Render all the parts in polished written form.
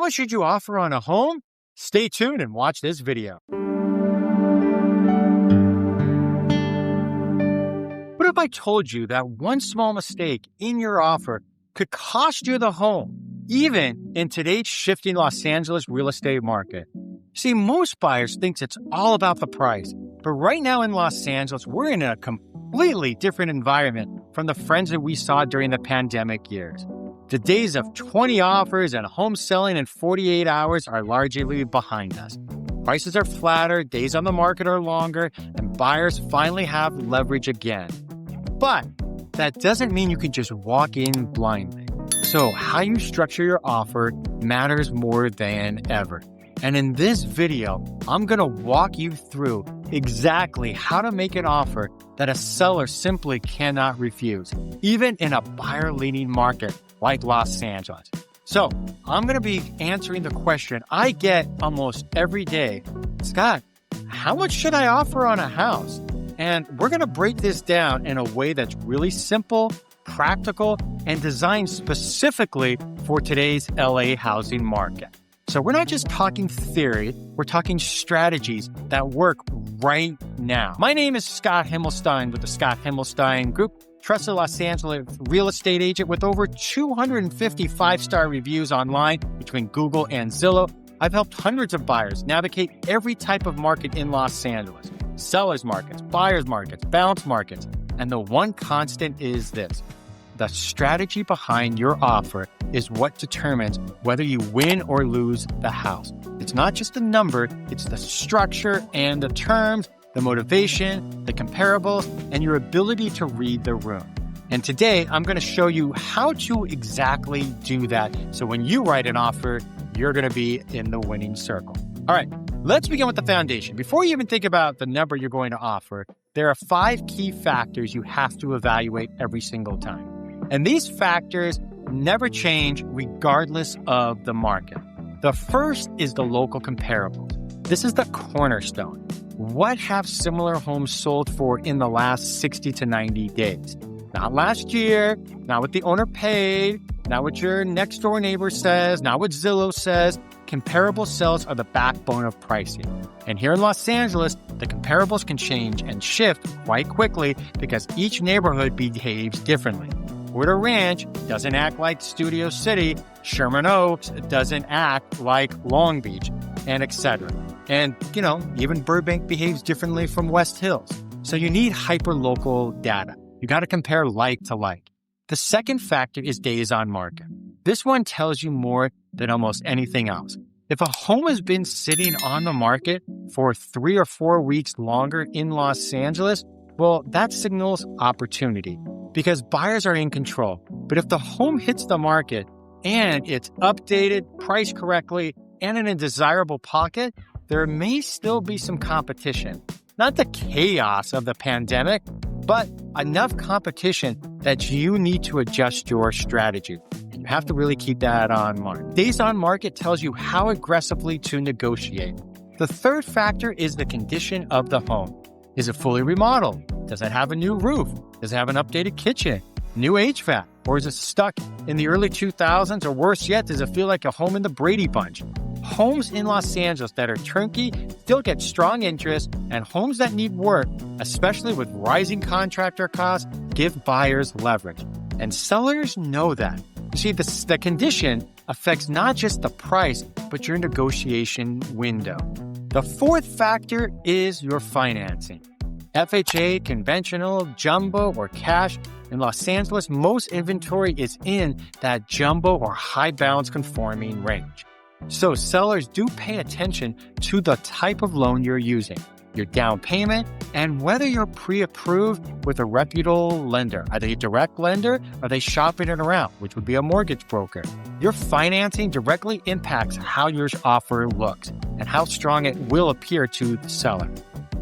much should you offer on a home? Stay tuned and watch this video. What if I told you that one small mistake in your offer could cost you the home, even in today's shifting Los Angeles real estate market? See, most buyers think it's all about the price, but right now in Los Angeles, we're in a completely different environment from the friends that we saw during the pandemic years. The days of 20 offers and home selling in 48 hours are largely behind us. Prices are flatter, days on the market are longer, and buyers finally have leverage again. But that doesn't mean you can just walk in blindly. So how you structure your offer matters more than ever. And in this video, I'm going to walk you through exactly how to make an offer that a seller simply cannot refuse, even in a buyer-leaning market like Los Angeles. So I'm going to be answering the question I get almost every day. Scott, how much should I offer on a house? And we're going to break this down in a way that's really simple, practical, and designed specifically for today's LA housing market. So we're not just talking theory, we're talking strategies that work right now. My name is Scott Himmelstein with the Scott Himmelstein Group, trusted Los Angeles real estate agent with over 250 five-star reviews online between Google and Zillow. I've helped hundreds of buyers navigate every type of market in Los Angeles: sellers markets, buyers markets, bounce markets. And the one constant is this: the strategy behind your offer is what determines whether you win or lose the house. It's not just a number, it's the structure and the terms, the motivation, the comparables, and your ability to read the room. And today, I'm going to show you how to exactly do that. So when you write an offer, you're going to be in the winning circle. All right, let's begin with the foundation. Before you even think about the number you're going to offer, there are 5 key factors you have to evaluate every single time. And these factors never change regardless of the market. The first is the local comparables. This is the cornerstone. What have similar homes sold for in the last 60 to 90 days? Not last year, not what the owner paid, not what your next door neighbor says, not what Zillow says. Comparable sales are the backbone of pricing. And here in Los Angeles, the comparables can change and shift quite quickly because each neighborhood behaves differently. Woodard Ranch doesn't act like Studio City, Sherman Oaks doesn't act like Long Beach, and etc. And, even Burbank behaves differently from West Hills. So you need hyper-local data. You got to compare like to like. The second factor is days on market. This one tells you more than almost anything else. If a home has been sitting on the market for 3 or 4 weeks longer in Los Angeles, well, that signals opportunity because buyers are in control. But if the home hits the market and it's updated, priced correctly, and in a desirable pocket, there may still be some competition. Not the chaos of the pandemic, but enough competition that you need to adjust your strategy. You have to really keep that on mark. Days on market tells you how aggressively to negotiate. The third factor is the condition of the home. Is it fully remodeled? Does it have a new roof? Does it have an updated kitchen? New HVAC? Or is it stuck in the early 2000s? Or worse yet, does it feel like a home in the Brady Bunch? Homes in Los Angeles that are turnkey still get strong interest, and homes that need work, especially with rising contractor costs, give buyers leverage. And sellers know that. You see, the condition affects not just the price, but your negotiation window. The fourth factor is your financing. FHA, conventional, jumbo, or cash. In Los Angeles, most inventory is in that jumbo or high balance conforming range. So sellers do pay attention to the type of loan you're using, your down payment, and whether you're pre-approved with a reputable lender. Are they a direct lender? Are they shopping it around, which would be a mortgage broker? Your financing directly impacts how your offer looks and how strong it will appear to the seller.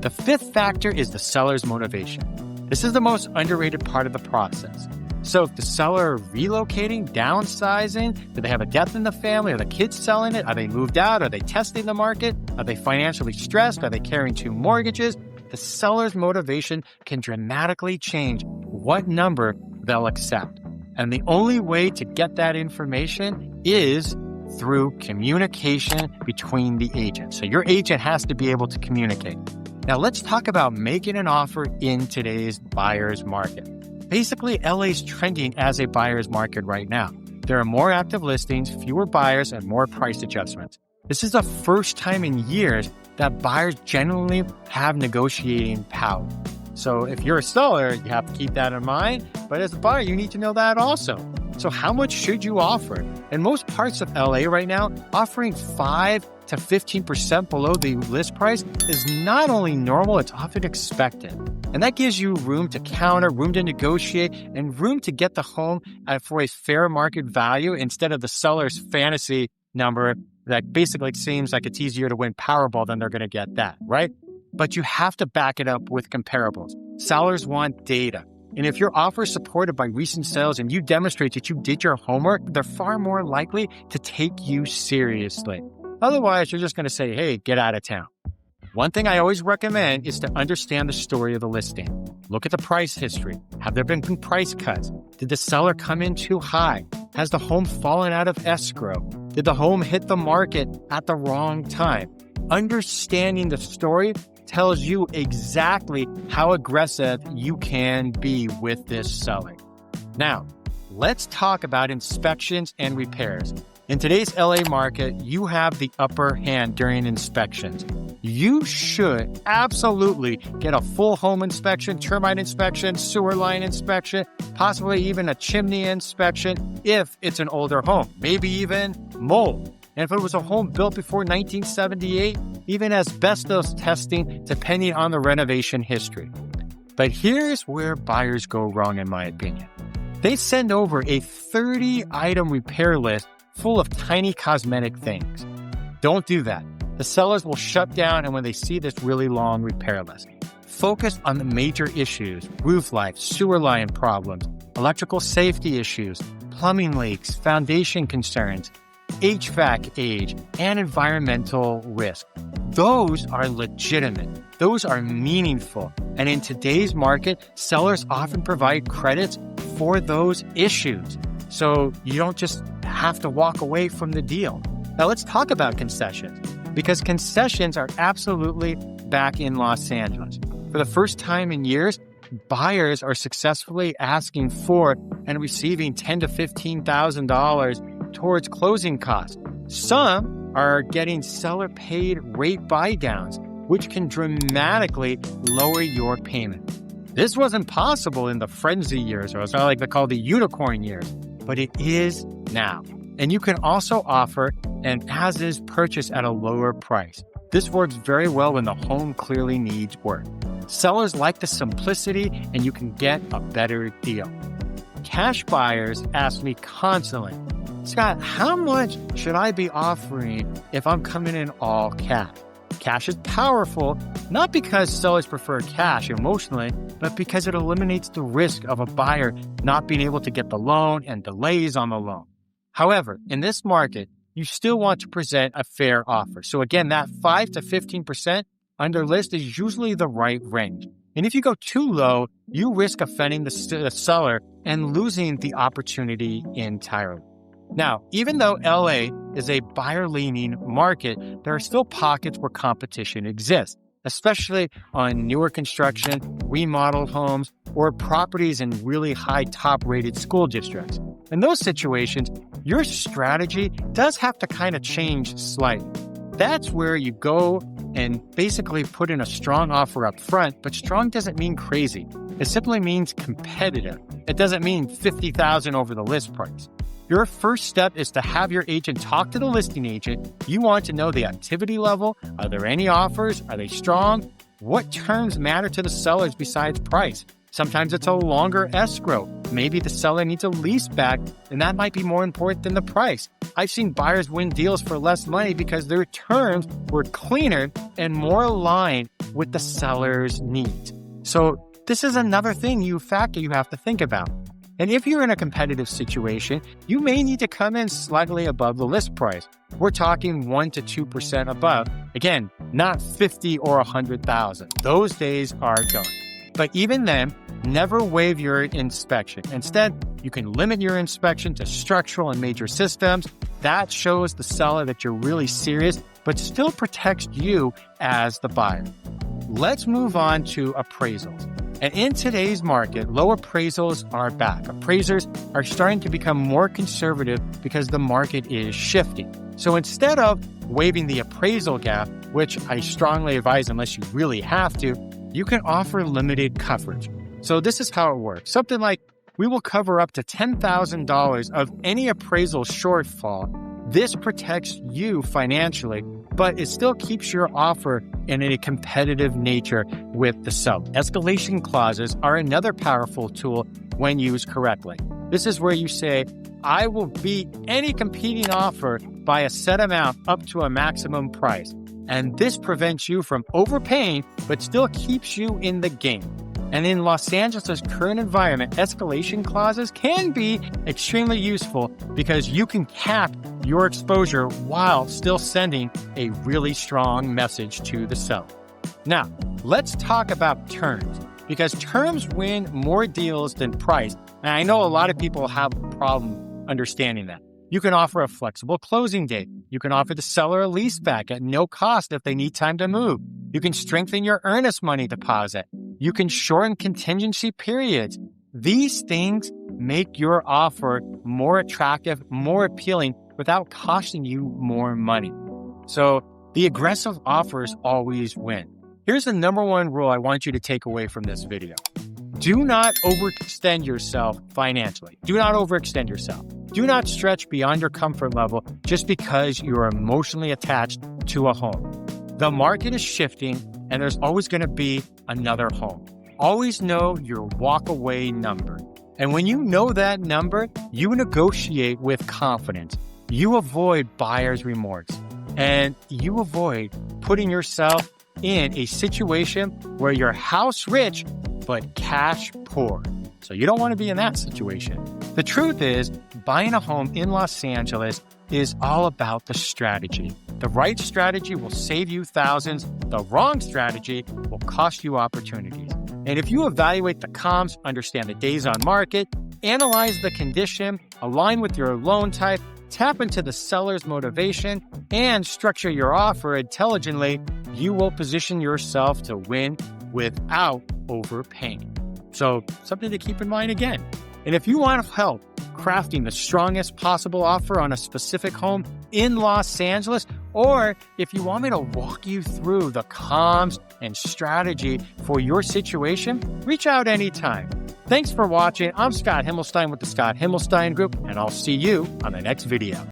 The fifth factor is the seller's motivation. This is the most underrated part of the process. So if the seller relocating, downsizing, do they have a death in the family? Are the kids selling it? Are they moved out? Are they testing the market? Are they financially stressed? Are they carrying 2 mortgages? The seller's motivation can dramatically change what number they'll accept. And the only way to get that information is through communication between the agents. So your agent has to be able to communicate. Now let's talk about making an offer in today's buyer's market. Basically, LA is trending as a buyer's market right now. There are more active listings, fewer buyers, and more price adjustments. This is the first time in years that buyers generally have negotiating power. So if you're a seller, you have to keep that in mind. But as a buyer, you need to know that also. So how much should you offer? In most parts of LA right now, offering 5 to 15% below the list price is not only normal, it's often expected. And that gives you room to counter, room to negotiate, and room to get the home for a fair market value instead of the seller's fantasy number that basically seems like it's easier to win Powerball than they're going to get that, right? But you have to back it up with comparables. Sellers want data. And if your offer is supported by recent sales and you demonstrate that you did your homework, they're far more likely to take you seriously. Otherwise, you're just going to say, hey, get out of town. One thing I always recommend is to understand the story of the listing. Look at the price history. Have there been price cuts? Did the seller come in too high? Has the home fallen out of escrow? Did the home hit the market at the wrong time? Understanding the story tells you exactly how aggressive you can be with this seller. Now, let's talk about inspections and repairs. In today's LA market, you have the upper hand during inspections. You should absolutely get a full home inspection, termite inspection, sewer line inspection, possibly even a chimney inspection if it's an older home, maybe even mold. And if it was a home built before 1978, even asbestos testing, depending on the renovation history. But here's where buyers go wrong, in my opinion. They send over a 30-item repair list full of tiny cosmetic things. Don't do that. The sellers will shut down and when they see this really long repair list. Focus on the major issues: roof life, sewer line problems, electrical safety issues, plumbing leaks, foundation concerns, HVAC age, and environmental risk. Those are legitimate. Those are meaningful. And in today's market, sellers often provide credits for those issues. So you don't just have to walk away from the deal. Now let's talk about concessions, because concessions are absolutely back in Los Angeles. For the first time in years, buyers are successfully asking for and receiving $10,000 to $15,000 towards closing costs. Some are getting seller-paid rate buy-downs, which can dramatically lower your payment. This wasn't possible in the frenzy years, or as I like to call the unicorn years, but it is now. And you can also offer an as-is purchase at a lower price. This works very well when the home clearly needs work. Sellers like the simplicity, and you can get a better deal. Cash buyers ask me constantly, Scott, how much should I be offering if I'm coming in all cash? Cash is powerful, not because sellers prefer cash emotionally, but because it eliminates the risk of a buyer not being able to get the loan and delays on the loan. However, in this market, you still want to present a fair offer. So again, that 5 to 15% under list is usually the right range. And if you go too low, you risk offending the seller and losing the opportunity entirely. Now, even though LA is a buyer-leaning market, there are still pockets where competition exists, especially on newer construction, remodeled homes, or properties in really high top-rated school districts. In those situations, your strategy does have to kind of change slightly. That's where you go and basically put in a strong offer up front, but strong doesn't mean crazy. It simply means competitive. It doesn't mean $50,000 over the list price. Your first step is to have your agent talk to the listing agent. You want to know the activity level. Are there any offers? Are they strong? What terms matter to the sellers besides price? Sometimes it's a longer escrow. Maybe the seller needs a lease back, and that might be more important than the price. I've seen buyers win deals for less money because their terms were cleaner and more aligned with the seller's needs. So this is another factor you have to think about. And if you're in a competitive situation, you may need to come in slightly above the list price. We're talking 1 to 2% above. Again, not 50 or 100,000. Those days are gone. But even then, never waive your inspection. Instead, you can limit your inspection to structural and major systems. That shows the seller that you're really serious, but still protects you as the buyer. Let's move on to appraisals. And in today's market, low appraisals are back. Appraisers are starting to become more conservative because the market is shifting. So instead of waiving the appraisal gap, which I strongly advise unless you really have to, you can offer limited coverage. So this is how it works. Something like, we will cover up to $10,000 of any appraisal shortfall. This protects you financially, but it still keeps your offer in a competitive nature with the seller. Escalation clauses are another powerful tool when used correctly. This is where you say, I will beat any competing offer by a set amount up to a maximum price. And this prevents you from overpaying, but still keeps you in the game. And in Los Angeles' current environment, escalation clauses can be extremely useful because you can cap your exposure while still sending a really strong message to the seller. Now, let's talk about terms, because terms win more deals than price. And I know a lot of people have a problem understanding that. You can offer a flexible closing date. You can offer the seller a lease back at no cost if they need time to move. You can strengthen your earnest money deposit. You can shorten contingency periods. These things make your offer more attractive, more appealing without costing you more money. So the aggressive offers always win. Here's the number one rule I want you to take away from this video. Do not overextend yourself financially. Do not overextend yourself. Do not stretch beyond your comfort level just because you're emotionally attached to a home. The market is shifting and there's always going to be another home. Always know your walkaway number. And when you know that number, you negotiate with confidence. You avoid buyer's remorse and you avoid putting yourself in a situation where you're house rich but cash poor. So you don't want to be in that situation. The truth is, buying a home in Los Angeles is all about the strategy. The right strategy will save you thousands. The wrong strategy will cost you opportunities. And if you evaluate the comps, understand the days on market, analyze the condition, align with your loan type, tap into the seller's motivation, and structure your offer intelligently, you will position yourself to win without overpaying. So something to keep in mind again. And if you want help crafting the strongest possible offer on a specific home in Los Angeles, or if you want me to walk you through the comms and strategy for your situation, reach out anytime. Thanks for watching. I'm Scott Himmelstein with the Scott Himmelstein Group, and I'll see you on the next video.